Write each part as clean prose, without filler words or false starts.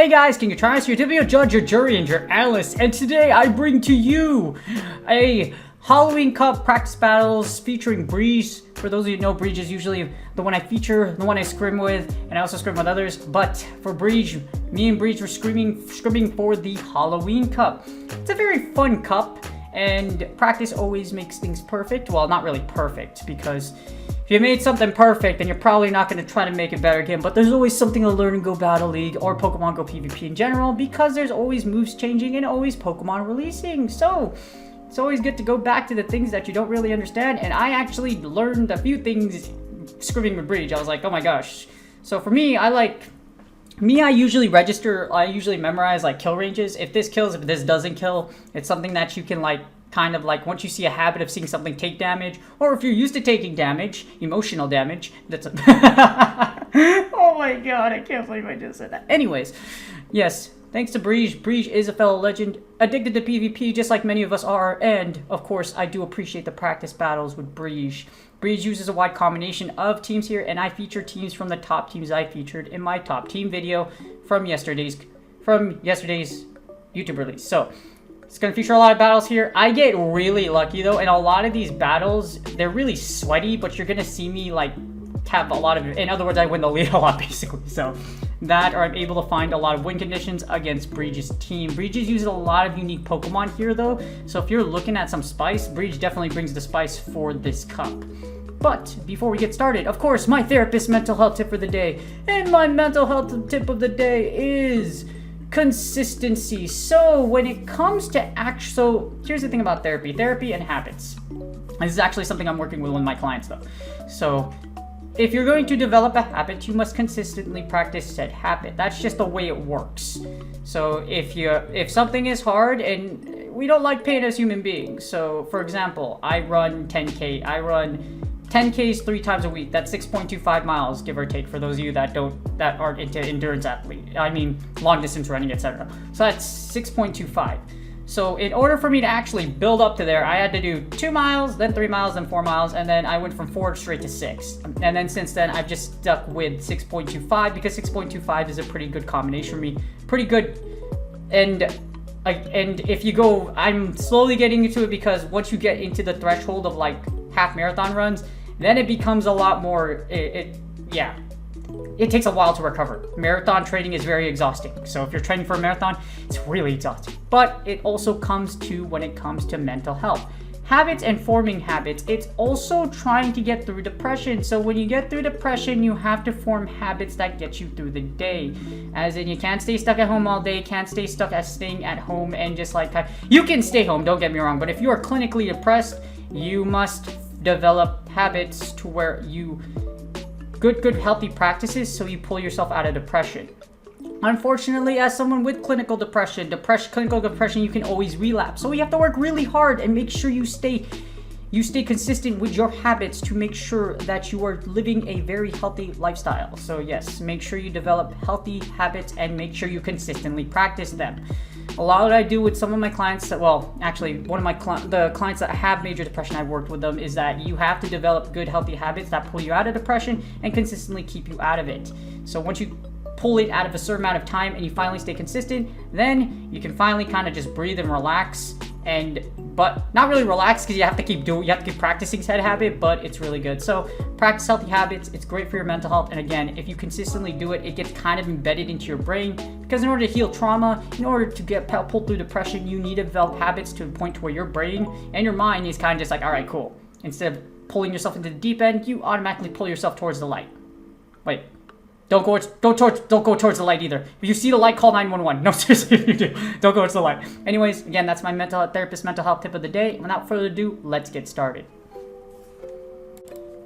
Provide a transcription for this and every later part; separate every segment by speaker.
Speaker 1: Hey guys, King of Triumphs here to be your judge, your jury, and your analyst. And today I bring to you a Halloween Cup practice battles featuring Brij. For those of you who know, Brij is usually the one I feature, the one I scrim with, and I also scrim with others. But for Brij, me and Brij were scrimming for the Halloween Cup. It's a very fun cup, and practice always makes things perfect. Well, not really perfect, because if you made something perfect, then you're probably not going to try to make it better again. But there's always something to learn in Go Battle League or Pokemon Go PvP in general, because there's always moves changing and always Pokemon releasing. So it's always good to go back to the things that you don't really understand. And I actually learned a few things scrimming with Brij. I was like, oh my gosh. So for me, I usually memorize like kill ranges. If this kills, if this doesn't kill, it's something that you can kind of once you see a habit of seeing something take damage, or if you're used to taking damage, emotional damage, that's a oh my god, I can't believe I just said that. Anyways, yes, thanks to Brij. Brij is a fellow legend, addicted to PvP just like many of us are, and of course I do appreciate the practice battles with Brij. Brij uses a wide combination of teams here, and I feature teams from the top teams I featured in my top team video from yesterday's YouTube release. So it's going to feature a lot of battles here. I get really lucky though, and a lot of these battles, they're really sweaty, but you're going to see me have a lot of, in other words, I win the lead a lot basically. So that, or I'm able to find a lot of win conditions against Brij's team. Brij uses a lot of unique Pokemon here though, so if you're looking at some spice, Brij definitely brings the spice for this cup. But before we get started, of course, my therapist mental health tip for the day. And my mental health tip of the day is consistency. So when it comes to so here's the thing about therapy and habits. This is actually something I'm working with one of my clients though. So if you're going to develop a habit, you must consistently practice said habit. That's just the way it works. So if something is hard, and we don't like pain as human beings. So for example, I run 10K. I run 10Ks 3 times a week. That's 6.25 miles, give or take, for those of you that aren't into endurance long distance running, etc. So that's 6.25. So in order for me to actually build up to there, I had to do 2 miles, then 3 miles, then 4 miles, and then I went from 4 straight to 6. And then since then, I've just stuck with 6.25 because 6.25 is a pretty good combination for me. Pretty good. And if you go, I'm slowly getting into it, because once you get into the threshold of half marathon runs, then it becomes a lot more, it takes a while to recover. Marathon training is very exhausting. So if you're training for a marathon, it's really exhausting. But it also comes to, when it comes to mental health. Habits and forming habits, it's also trying to get through depression. So when you get through depression, you have to form habits that get you through the day. As in, you can't stay stuck at home all day, can't stay stuck at staying at home and just you can stay home, don't get me wrong, but if you are clinically depressed, you must develop habits to where good healthy practices so you pull yourself out of depression. Unfortunately, as someone with clinical depression, you can always relapse. So you have to work really hard and make sure you stay consistent with your habits to make sure that you are living a very healthy lifestyle. So yes, make sure you develop healthy habits and make sure you consistently practice them. A lot of what I do with some of my clients the clients that have major depression, I've worked with them, is that you have to develop good healthy habits that pull you out of depression and consistently keep you out of it. So once you pull it out of a certain amount of time and you finally stay consistent, then you can finally kind of just breathe and relax. But not really relax, because you have to keep practicing said habit, but it's really good. So practice healthy habits. It's great for your mental health. And again, if you consistently do it, it gets kind of embedded into your brain, because in order to heal trauma, in order to get pulled through depression, you need to develop habits to a point to where your brain and your mind is kind of just all right, cool. Instead of pulling yourself into the deep end, you automatically pull yourself towards the light. Wait. Don't go towards the light either. If you see the light, call 911. No, seriously, if you do, don't go towards the light. Anyways, again, that's my mental health tip of the day. Without further ado, let's get started.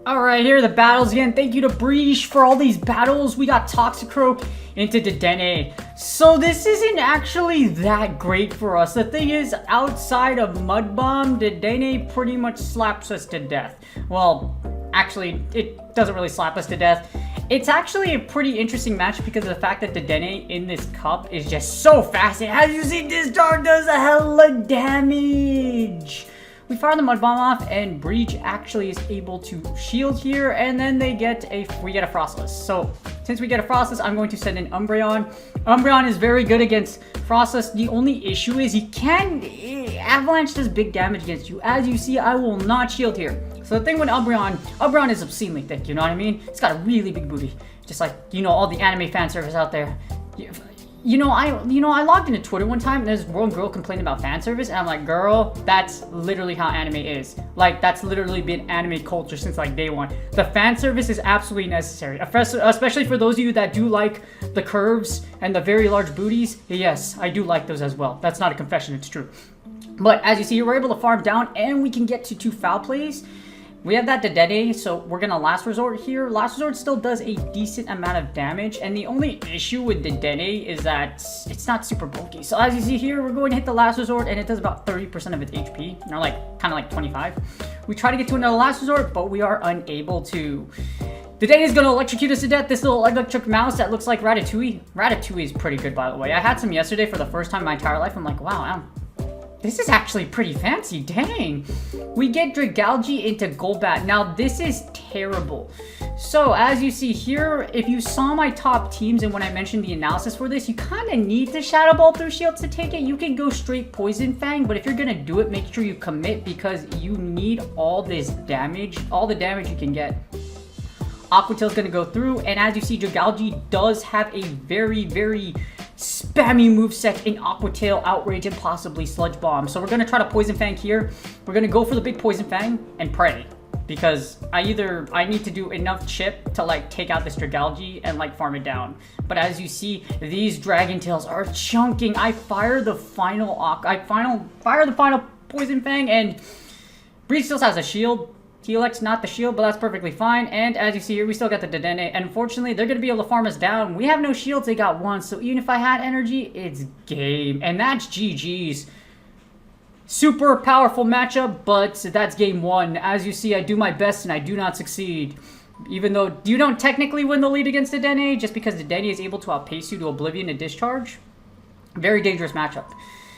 Speaker 1: Alright, here are the battles again. Thank you to Brij for all these battles. We got Toxicroak into Dedenne. So this isn't actually that great for us. The thing is, outside of Mud Bomb, Dedenne pretty much slaps us to death. Well, actually, it doesn't really slap us to death. It's actually a pretty interesting match because of the fact that Dedenne in this cup is just so fast. And as you see, this dart does a hell of damage. We fire the Mud Bomb off, and Brij actually is able to shield here, and then we get a Frostless. So since we get a Frostless, I'm going to send in Umbreon. Umbreon is very good against Frostless. The only issue is Avalanche does big damage against you. As you see, I will not shield here. So the thing with Umbreon is obscenely thick, you know what I mean? It's got a really big booty. Just like, you know, all the anime fan service out there. I logged into Twitter one time and there's one girl complaining about fan service, and I'm like, girl, that's literally how anime is. Like, that's literally been anime culture since like day one. The fan service is absolutely necessary, especially for those of you that do like the curves and the very large booties. Yes, I do like those as well. That's not a confession, it's true. But as you see, we're able to farm down and we can get to 2 foul plays. We have that Dedenne, so we're gonna Last Resort here. Last Resort still does a decent amount of damage, and the only issue with Dedenne is that it's not super bulky. So as you see here, we're going to hit the Last Resort, and it does about 30% of its HP, or like kind of like 25. We try to get to another Last Resort, but we are unable to. Dedenne is gonna electrocute us to death. This little electric mouse that looks like Ratatouille. Ratatouille is pretty good, by the way. I had some yesterday for the first time in my entire life. I'm like, wow, this is actually pretty fancy, dang. We get Dragalge into Golbat. Now, this is terrible. So, as you see here, if you saw my top teams and when I mentioned the analysis for this, you kind of need the Shadow Ball through Shields to take it. You can go straight Poison Fang, but if you're going to do it, make sure you commit because you need all this damage, all the damage you can get. Aqua Tail is going to go through, and as you see, Dragalge does have a very, very spammy moveset in Aqua Tail, Outrage, and possibly Sludge Bomb. So we're going to try to Poison Fang here. We're going to go for the big Poison Fang and pray. Because I need to do enough chip to like take out this Dragalge and like farm it down. But as you see, these Dragon Tails are chunking. I fire the final Poison Fang, and Brij still has a shield. Helix, not the shield, but that's perfectly fine. And as you see here, we still got the Dedenne. And unfortunately, they're going to be able to farm us down. We have no shields. They got one. So even if I had energy, it's game. And that's GG's. Super powerful matchup, but that's game 1. As you see, I do my best and I do not succeed. Even though you don't technically win the lead against Dedenne, just because Dedenne is able to outpace you to Oblivion and Discharge. Very dangerous matchup.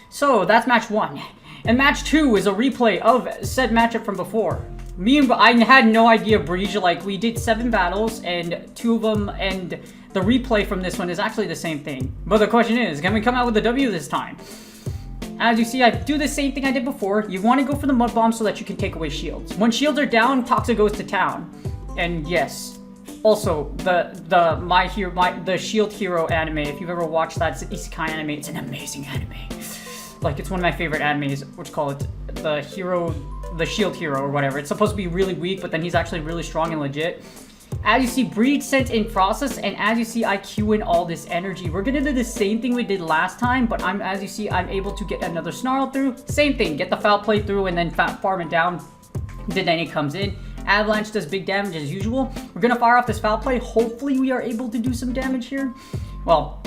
Speaker 1: So that's match 1. And match 2 is a replay of said matchup from before. I had no idea Brij, like we did 7 battles and 2 of them, and the replay from this one is actually the same thing. But the question is, can we come out with a W this time? As you see, I do the same thing I did before. You want to go for the Mud Bomb so that you can take away shields. When shields are down, Toxic goes to town. And yes, also the Shield Hero anime, if you've ever watched that, it's an isekai anime. It's an amazing anime. Like, it's one of my favorite animes, which call it the Shield Hero or whatever. It's supposed to be really weak, but then he's actually really strong and legit. As you see, Brij sent in Frostless, and as you see, I queue in all this energy. We're gonna do the same thing we did last time, but as you see, I'm able to get another Snarl through. Same thing, get the Foul Play through, and then farm it down. Dedenne comes in. Avalanche does big damage as usual. We're gonna fire off this Foul Play. Hopefully, we are able to do some damage here. Well,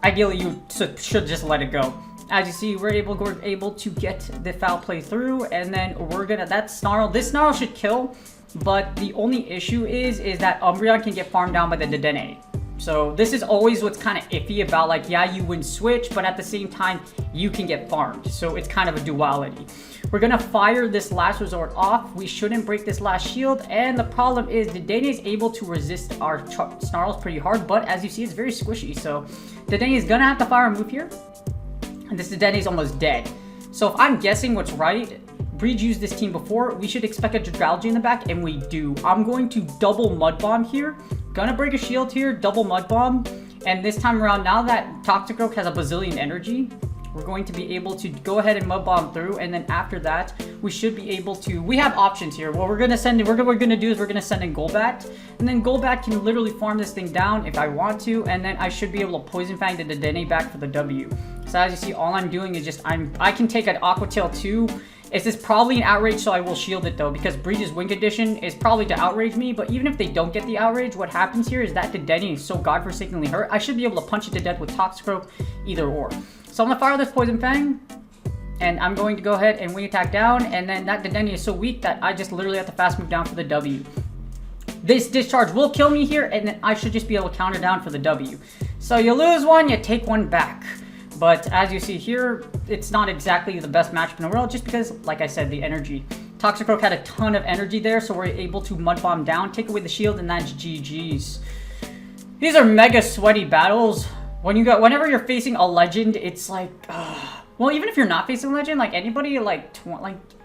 Speaker 1: ideally, you should just let it go. As you see, we're able to get the Foul Play through, and then this Snarl should kill, but the only issue is that Umbreon can get farmed down by the Dedenne. So this is always what's kind of iffy about, like, yeah, you win switch, but at the same time, you can get farmed. So it's kind of a duality. We're gonna fire this Last Resort off. We shouldn't break this last shield, and the problem is Dedenne is able to resist our Snarls pretty hard, but as you see, it's very squishy. So Dedenne is gonna have to fire a move here. And this Dedenne is almost dead. So if I'm guessing what's right, Brij used this team before, we should expect a Dragalge in the back, and we do. I'm going to double Mud Bomb here. Gonna break a shield here, double Mud Bomb. And this time around, now that Toxicroak has a bazillion energy, we're going to be able to go ahead and Mud Bomb through, and then after that, we should be able to, we have options here. What we're gonna send in Golbat, and then Golbat can literally farm this thing down if I want to, and then I should be able to Poison Fang the Dedenne back for the W. So as you see, all I'm doing is just, I can take an Aqua Tail too. This is probably an Outrage, so I will shield it though, because Brij's wing condition is probably to Outrage me, but even if they don't get the Outrage, what happens here is that Dedenne is so godforsakenly hurt, I should be able to punch it to death with Toxicroak, either or. So I'm gonna fire this Poison Fang, and I'm going to go ahead and wing attack down, and then that Dedenne is so weak that I just literally have to fast move down for the W. This Discharge will kill me here, and then I should just be able to counter down for the W. So you lose one, you take one back. But as you see here, it's not exactly the best matchup in the world just because, like I said, the energy. Toxicroak had a ton of energy there, so we're able to Mud Bomb down, take away the shield, and that's GG's. These are mega sweaty battles. Whenever you're facing a legend, it's like, well, even if you're not facing a legend, like anybody, like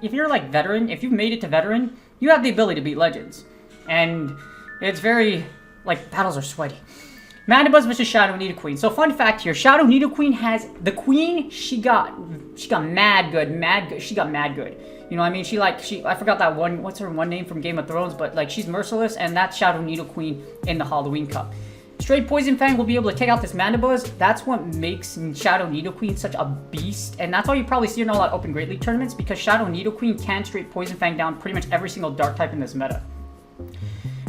Speaker 1: if you're like veteran, if you've made it to veteran, you have the ability to beat legends, and it's very like battles are sweaty. Mandibuzz versus Shadow Nidoqueen. So fun fact here, Shadow Nidoqueen has the queen. She got mad good. She got mad good. You know what I mean? I forgot that one. What's her one name from Game of Thrones? But like she's merciless, and that's Shadow Nidoqueen in the Halloween Cup. Straight Poison Fang will be able to take out this Mandibuzz. That's what makes Shadow Nidoqueen such a beast, and that's why you probably see her in a lot of Open Great League tournaments, because Shadow Nidoqueen can straight Poison Fang down pretty much every single dark type in this meta.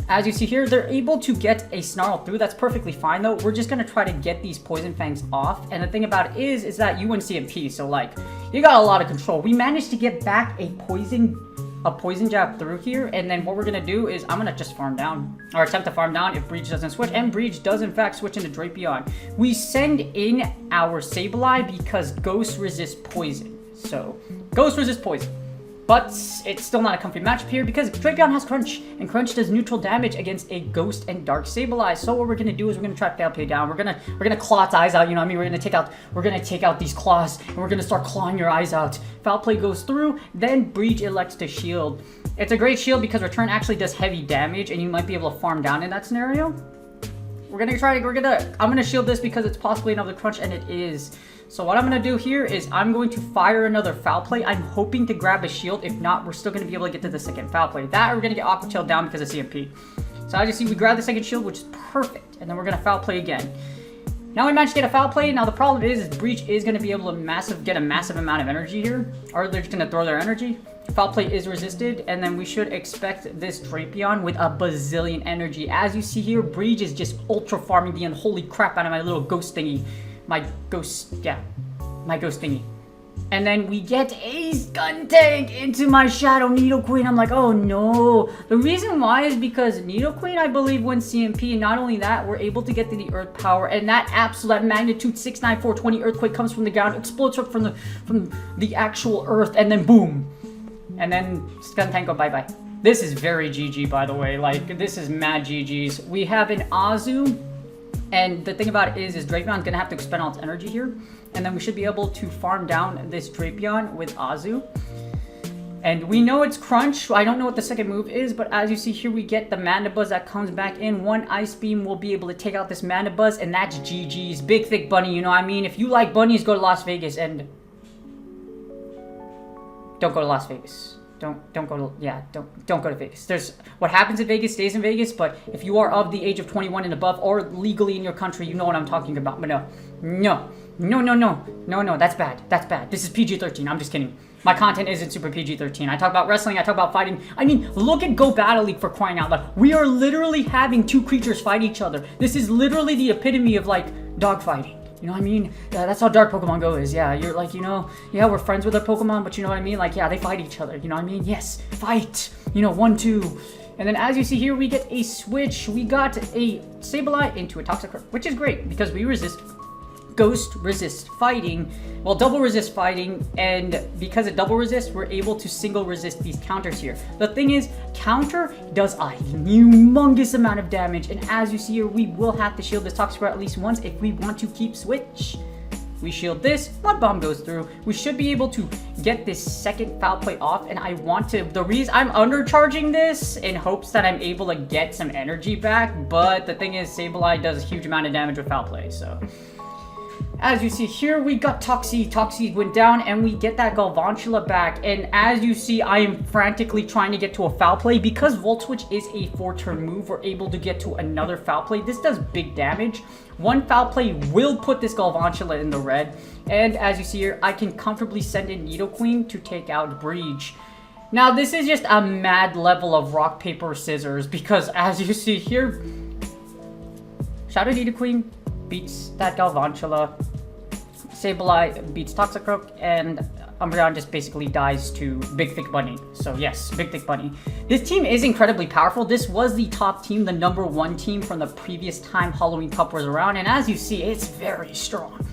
Speaker 1: As you see here, they're able to get a Snarl through. That's perfectly fine though. We're just gonna try to get these Poison Fangs off, and the thing about it is that you win CMP, so like you got a lot of control. We managed to get back a poison jab through here, and then what we're gonna do is I'm gonna just farm down, or attempt to farm down if Brij doesn't switch, and Brij does in fact switch into Drapion. We send in our Sableye because Ghost resists poison, so Ghost resists poison. But it's still not a comfy matchup here because Drapion has Crunch, and Crunch does neutral damage against a Ghost and Dark Sableye. So what we're gonna do is we're gonna try to Fail Play down. We're gonna claw its eyes out. You know what I mean? We're gonna take out these claws, and we're gonna start clawing your eyes out. Foul Play goes through, then Brij elects to shield. It's a great shield because Return actually does heavy damage, and you might be able to farm down in that scenario. I'm gonna shield this because it's possibly another Crunch, and it is. So what I'm going to do here is I'm going to fire another Foul Play. I'm hoping to grab a shield. If not, we're still going to be able to get to the second Foul Play. That, or we're going to get Aqua Tail down because of CMP. So as you see, we grab the second shield, which is perfect. And then we're going to Foul Play again. Now we managed to get a Foul Play. Now the problem is Brij is going to be able to get a massive amount of energy here. Or they're just going to throw their energy. Foul Play is resisted. And then we should expect this Drapion with a bazillion energy. As you see here, Brij is just ultra farming the unholy crap out of my little ghost thingy. My ghost thingy. And then we get a Skuntank into my Shadow Nidoqueen. I'm like, oh no. The reason why is because Nidoqueen, I believe, wins CMP. And not only that, we're able to get to the Earth Power. And that absolute magnitude 69420 Earthquake comes from the ground, explodes up from the actual Earth, and then boom. And then Skuntank go bye-bye. This is very GG, by the way. Like, this is mad GG's. We have an Azu. And the thing about it is Drapion's gonna have to expend all its energy here, and then we should be able to farm down this Drapion with Azu. And we know it's Crunch. I don't know what the second move is, but as you see here, we get the Mandibuzz that comes back in. One Ice Beam will be able to take out this Mandibuzz, and that's GG's. Big thick bunny, you know what I mean? If you like bunnies, go to Las Vegas, and don't go to Las Vegas. Don't go to Vegas. There's what happens in Vegas stays in Vegas, but if you are of the age of 21 and above or legally in your country, you know what I'm talking about. But no, that's bad. This is PG-13. I'm just kidding. My content isn't super PG-13. I talk about wrestling, I talk about fighting. I mean, look at Go Battle League, for crying out loud. We are literally having two creatures fight each other. This is literally the epitome of like dog fighting. You know what I mean? That's how dark Pokemon Go is. Yeah, you're like, you know, yeah, we're friends with our Pokemon, but you know what I mean? Like, yeah, they fight each other. You know what I mean? Yes, fight. You know, 1, 2. And then as you see here, we get a switch. We got a Sableye into a Toxicroak, which is great because we resist Ghost resist fighting, well, double resist fighting, and because it double resist, we're able to single resist these counters here. The thing is, counter does a humongous amount of damage, and as you see here, we will have to shield this Toxicroak at least once if we want to keep switch. We shield this, Mud Bomb goes through. We should be able to get this second Foul Play off, and the reason I'm undercharging this in hopes that I'm able to get some energy back, but the thing is, Sableye does a huge amount of damage with Foul Play, so. As you see here, we got Toxie went down, and we get that Galvantula back. And as you see, I am frantically trying to get to a Foul Play. Because Volt Switch is a 4-turn move, we're able to get to another Foul Play. This does big damage. One Foul Play will put this Galvantula in the red. And as you see here, I can comfortably send in Nidoqueen to take out Brij. Now, this is just a mad level of rock, paper, scissors. Because as you see here, Shadow Nidoqueen beats that Galvantula, Sableye beats Toxicroak, and Umbreon just basically dies to Big Thick Bunny. So yes, Big Thick Bunny. This team is incredibly powerful. This was the top team, the #1 team from the previous time Halloween Cup was around, and as you see, it's very strong.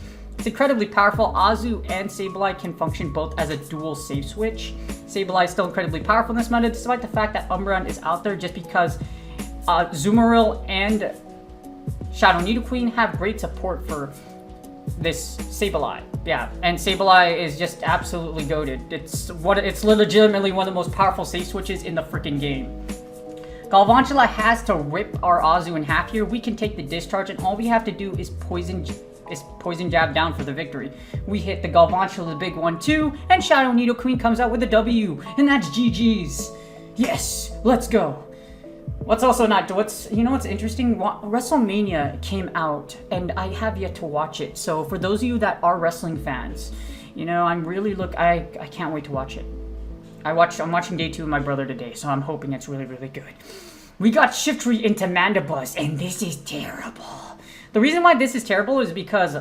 Speaker 1: It's incredibly powerful. Azu and Sableye can function both as a dual save switch. Sableye is still incredibly powerful in this meta, despite the fact that Umbreon is out there, just because Azumarill and Shadow Nidoqueen have great support for this Sableye. Yeah, and Sableye is just absolutely goated. It's legitimately one of the most powerful save switches in the freaking game. Galvantula has to rip our Azu in half here. We can take the discharge, and all we have to do is poison jab down for the victory. We hit the Galvantula, the big one too, and Shadow Nidoqueen comes out with a W, and that's GG's. Yes, let's go. What's also not, you know what's interesting? WrestleMania came out, and I have yet to watch it. So for those of you that are wrestling fans, you know, I can't wait to watch it. I'm watching day 2 with my brother today, so I'm hoping it's really, really good. We got Shiftry into Mandibuzz, and this is terrible. The reason why this is terrible is because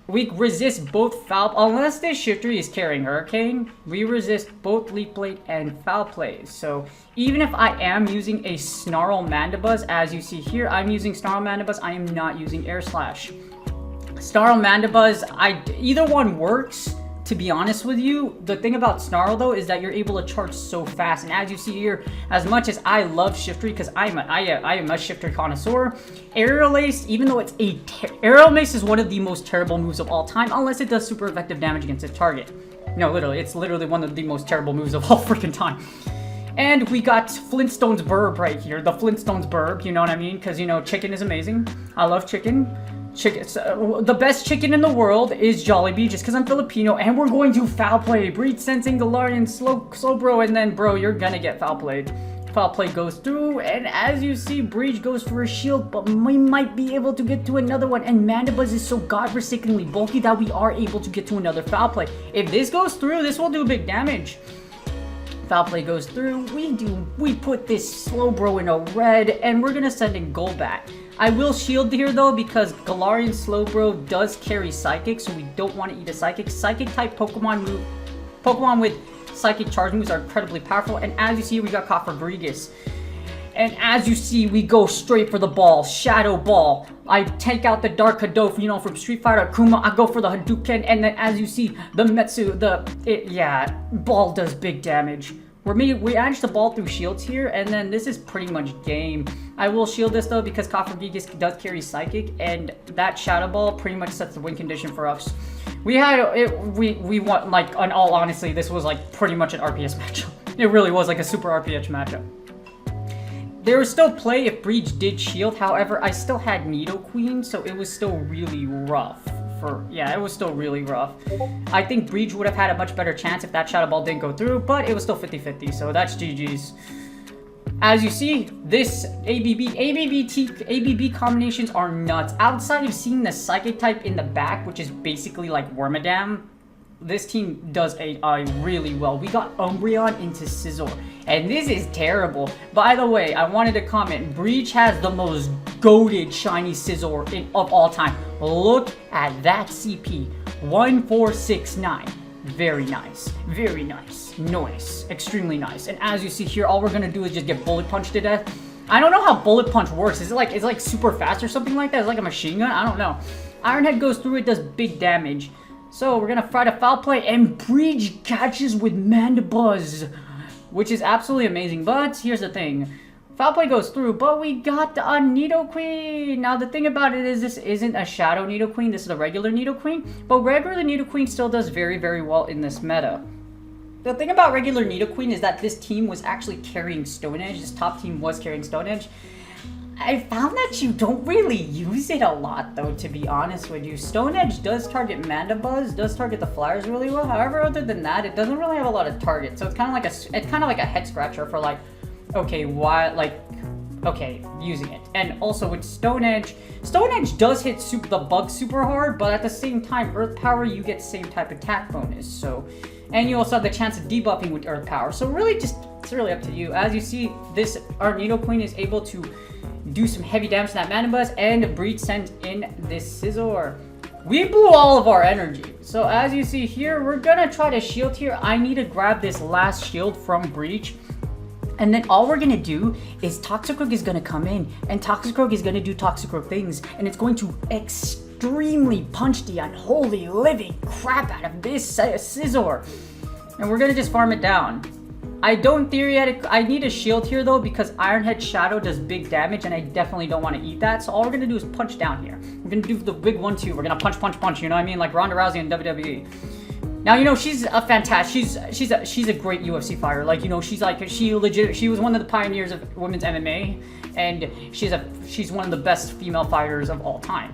Speaker 1: we resist both foul, unless this Shiftry is carrying Hurricane, we resist both Leaf Blade and Foul Plays. So even if I am using a Snarl Mandibuzz, as you see here, I'm using Snarl Mandibuzz, I am not using Air Slash. Snarl Mandibuzz, either one works. To be honest with you, the thing about Snarl though is that you're able to charge so fast, and as you see here, as much as I love Shiftry because I am a Shiftry connoisseur, Aerial Ace, even though it's Aerial Ace is one of the most terrible moves of all time, unless it does super effective damage against its target. No, literally, it's literally one of the most terrible moves of all freaking time. And we got Flintstone's Burb right here, the Flintstone's Burb, you know what I mean? Because, you know, chicken is amazing. I love chicken. The best chicken in the world is Jollibee, just because I'm Filipino, and we're going to Foul Play. Breed Sensing, Galarian, Slowbro, and then, bro, you're gonna get Foul Played. Foul Play goes through, and as you see, Breach goes for a shield, but we might be able to get to another one, and Mandibuzz is so godforsakenly bulky that we are able to get to another Foul Play. If this goes through, this will do big damage. Foul Play goes through, we put this Slowbro in a red, and we're gonna send in Golbat. I will shield here though because Galarian Slowbro does carry Psychic, so we don't want to eat a Psychic. Psychic type Pokemon with Psychic charge moves are incredibly powerful, and as you see, we got Cofagrigus. And as you see, we go straight for the ball, Shadow Ball. I take out the Dark Hadouken, you know, from Street Fighter Akuma. I go for the Hadouken, and then as you see, the Metsu, ball does big damage. We managed to ball through shields here, and then this is pretty much game. I will shield this though because Cofagrigus does carry Psychic, and that Shadow Ball pretty much sets the win condition for us. We won, like, in all honesty, this was like pretty much an RPS matchup. It really was like a super RPS matchup. There was still play if Breach did shield, however, I still had Nidoqueen, so it was still really rough. It was still really rough. I think Breach would have had a much better chance if that Shadow Ball didn't go through, but it was still 50-50, so that's GG's. As you see, this ABB combinations are nuts. Outside of seeing the Psychic type in the back, which is basically like Wormadam, this team does really well. We got Umbreon into Scizor, and this is terrible. By the way, I wanted to comment, Breach has the most goated shiny Scizor of all time. Look at that CP, 1469. Very nice, very nice, nice, extremely nice. And as you see here, all we're gonna do is just get Bullet Punch to death. I don't know how Bullet Punch works. Is it like super fast or something like that? It's like a machine gun? I don't know. Iron Head goes through, it does big damage. So we're gonna fight a Foul Play, and Breach catches with Mandibuzz, which is absolutely amazing. But here's the thing. Foul Play goes through, but we got a Nidoqueen. Now the thing about it is this isn't a Shadow Nidoqueen, this is a regular Nidoqueen, but regular Nidoqueen still does very, very well in this meta. The thing about regular Nidoqueen is that this team was actually carrying Stone Edge, this top team was carrying Stone Edge. I found that you don't really use it a lot though, to be honest with you. Stone Edge does target Mandibuzz, does target the Flyers really well, however other than that, it doesn't really have a lot of targets, so it's kind of like a head scratcher for like, okay, why, like, okay, using it. And also with Stone Edge does hit the bug super hard, but at the same time, Earth Power, you get same type attack bonus, so, and you also have the chance of debuffing with Earth Power, so really just, it's really up to you. As you see, our Nidoqueen is able to do some heavy damage to that Mandibuzz, and Breach sends in this Scizor. We blew all of our energy, so as you see here, we're gonna try to shield here. I need to grab this last shield from Breach, and then all we're gonna do is Toxicroak is gonna come in, and Toxicroak is gonna do Toxicroak things, and it's going to extremely punch the unholy living crap out of this Scizor. And we're gonna just farm it down. I don't theoretically, I need a shield here though because Iron Head Shadow does big damage and I definitely don't want to eat that. So all we're gonna do is punch down here. We're gonna do the big 1-2. We're gonna punch, punch, punch, you know what I mean? Like Ronda Rousey in WWE. Now, you know, she's a fantastic, she's a great UFC fighter. Like, you know, she was one of the pioneers of women's MMA, and she's one of the best female fighters of all time.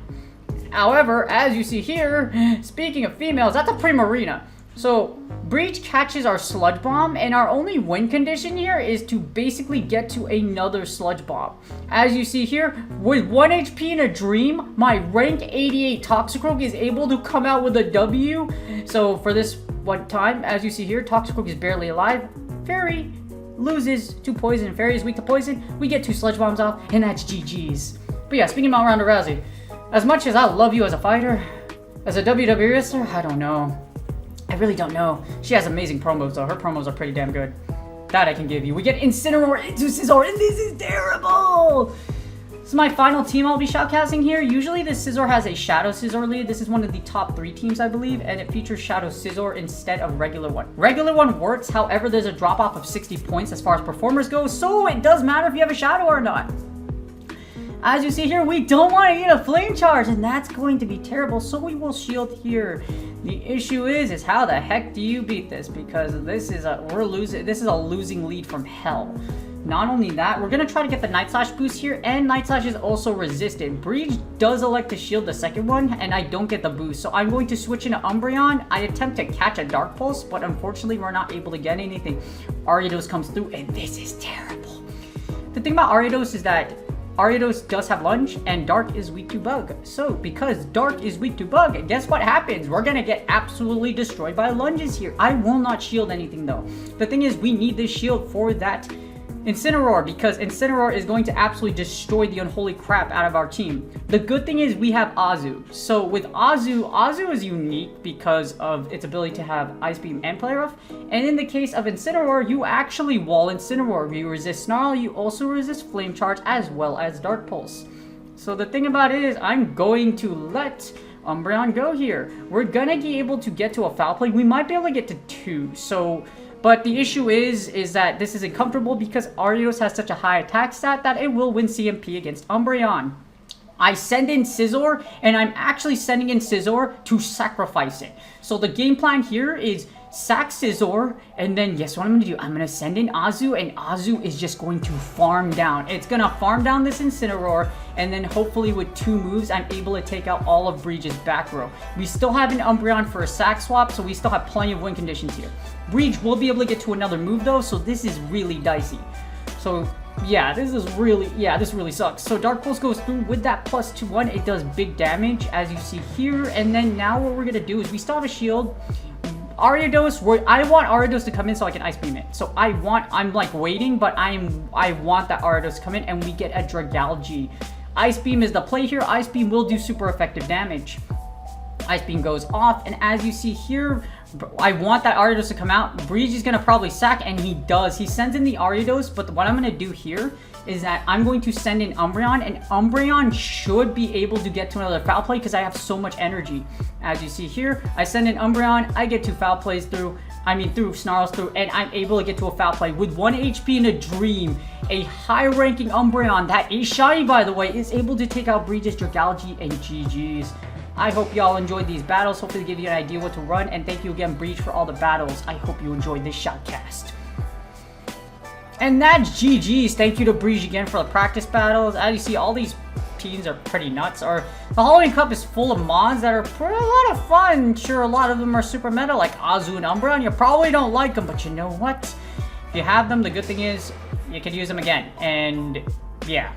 Speaker 1: However, as you see here, speaking of females, that's a Primarina. So, Brij catches our Sludge Bomb, and our only win condition here is to basically get to another Sludge Bomb. As you see here, with 1 HP in a Dream, my rank 88 Toxicroak is able to come out with a W. So, for this one time, as you see here, Toxicroak is barely alive. Fairy loses to Poison. Fairy is weak to Poison. We get 2 Sludge Bombs off, and that's GG's. But yeah, speaking about Ronda Rousey, as much as I love you as a fighter, as a WWE wrestler, I don't know. I really don't know. She has amazing promos though. Her promos are pretty damn good. That I can give you. We get Incineroar into Scizor, and this is terrible! This is my final team I'll be shoutcasting here. Usually this Scizor has a Shadow Scizor lead. This is one of the top 3 teams, I believe, and it features Shadow Scizor instead of Regular One. Regular One works, however, there's a drop-off of 60 points as far as performers go, so it does matter if you have a Shadow or not. As you see here, we don't want to get a Flame Charge, and that's going to be terrible, so we will shield here. The issue is how the heck do you beat this? Because this is a losing lead from hell. Not only that, we're gonna try to get the Night Slash boost here, and Night Slash is also resistant. Brij does elect to shield the second one, and I don't get the boost, so I'm going to switch into Umbreon. I attempt to catch a Dark Pulse, but unfortunately we're not able to get anything. Ariados comes through, and this is terrible. The thing about Ariados is that Ariados does have Lunge, and Dark is weak to Bug. So, because Dark is weak to Bug, guess what happens? We're gonna get absolutely destroyed by Lunges here. I will not shield anything though. The thing is, we need this shield for that Incineroar, because Incineroar is going to absolutely destroy the unholy crap out of our team. The good thing is we have Azu. So with Azu is unique because of its ability to have Ice Beam and Play Rough. And in the case of Incineroar, you actually wall Incineroar. You resist Snarl, you also resist Flame Charge as well as Dark Pulse. So the thing about it is I'm going to let Umbreon go here. We're gonna be able to get to a Foul Play. We might be able to get to 2. But the issue is that this is uncomfortable because Ariados has such a high attack stat that it will win CMP against Umbreon. I send in Scizor, and I'm actually sending in Scizor to sacrifice it. So the game plan here is sack Scizor, and then guess what I'm going to do? I'm going to send in Azu, and Azu is just going to farm down. It's going to farm down this Incineroar, and then hopefully with 2 moves, I'm able to take out all of Brij's back row. We still have an Umbreon for a sack swap, so we still have plenty of win conditions here. Brij will be able to get to another move though, so this is really dicey. So yeah, this really sucks. So Dark Pulse goes through with that +2/1. It does big damage as you see here, and then now what we're gonna do is we still have a shield. Ariados, I want Ariados to come in so I can Ice Beam it. So I'm like waiting, but I want that Ariados to come in, and we get a Dragalge. Ice Beam is the play here. Ice Beam will do super effective damage. Ice Beam goes off, and as you see here, I want that Ariados to come out. Brij is going to probably sack, and he does. He sends in the Ariados, but what I'm going to do here is that I'm going to send in Umbreon, and Umbreon should be able to get to another Foul Play because I have so much energy. As you see here, I send in Umbreon, I get 2 Foul Plays through, Snarls through, and I'm able to get to a Foul Play. With 1 HP in a Dream, a high-ranking Umbreon that is shiny, by the way, is able to take out Brij's Dragalge, and GG's. I hope y'all enjoyed these battles. Hopefully give you an idea what to run, and thank you again, Brij, for all the battles. I hope you enjoyed this shoutcast. And that's GG's. Thank you to Brij again for the practice battles. As you see, all these teams are pretty nuts. The Halloween Cup is full of mods that are a lot of fun. Sure, a lot of them are super meta, like Azu and Umbreon. You probably don't like them, but you know what? If you have them, the good thing is you can use them again. And yeah.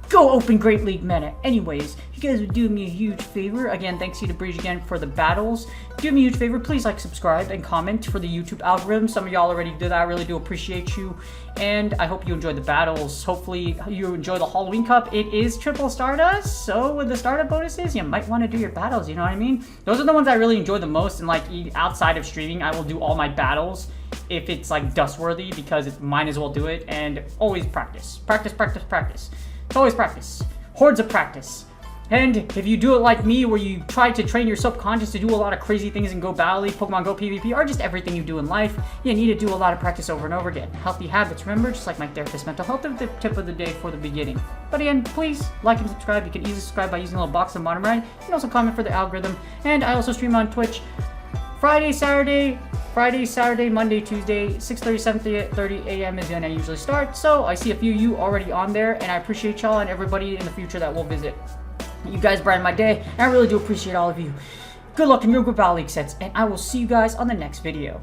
Speaker 1: Go open Great League meta. Anyways, you guys would do me a huge favor. Again, thanks to Brij again for the battles. Do me a huge favor. Please like, subscribe, and comment for the YouTube algorithm. Some of y'all already did that. I really do appreciate you. And I hope you enjoyed the battles. Hopefully you enjoy the Halloween Cup. It is triple Stardust. So with the Stardust bonuses, you might want to do your battles. You know what I mean? Those are the ones I really enjoy the most. And like outside of streaming, I will do all my battles if it's like dust worthy, because it might as well do it. And always practice. Practice, practice, practice. It's always practice. Hordes of practice. And if you do it like me, where you try to train your subconscious to do a lot of crazy things in Go Battle League, Pokemon Go PvP, or just everything you do in life, you need to do a lot of practice over and over again. Healthy habits, remember, just like my therapist, mental health is the tip of the day for the beginning. But again, please like and subscribe. You can easily subscribe by using the little box on the bottom right. You can also comment for the algorithm. And I also stream on Twitch Friday, Saturday, Monday, Tuesday, 6:30, 7:30 a.m. is when I usually start. So I see a few of you already on there, and I appreciate y'all and everybody in the future that will visit. You guys brighten my day, and I really do appreciate all of you. Good luck in your Go Battle League sets, and I will see you guys on the next video.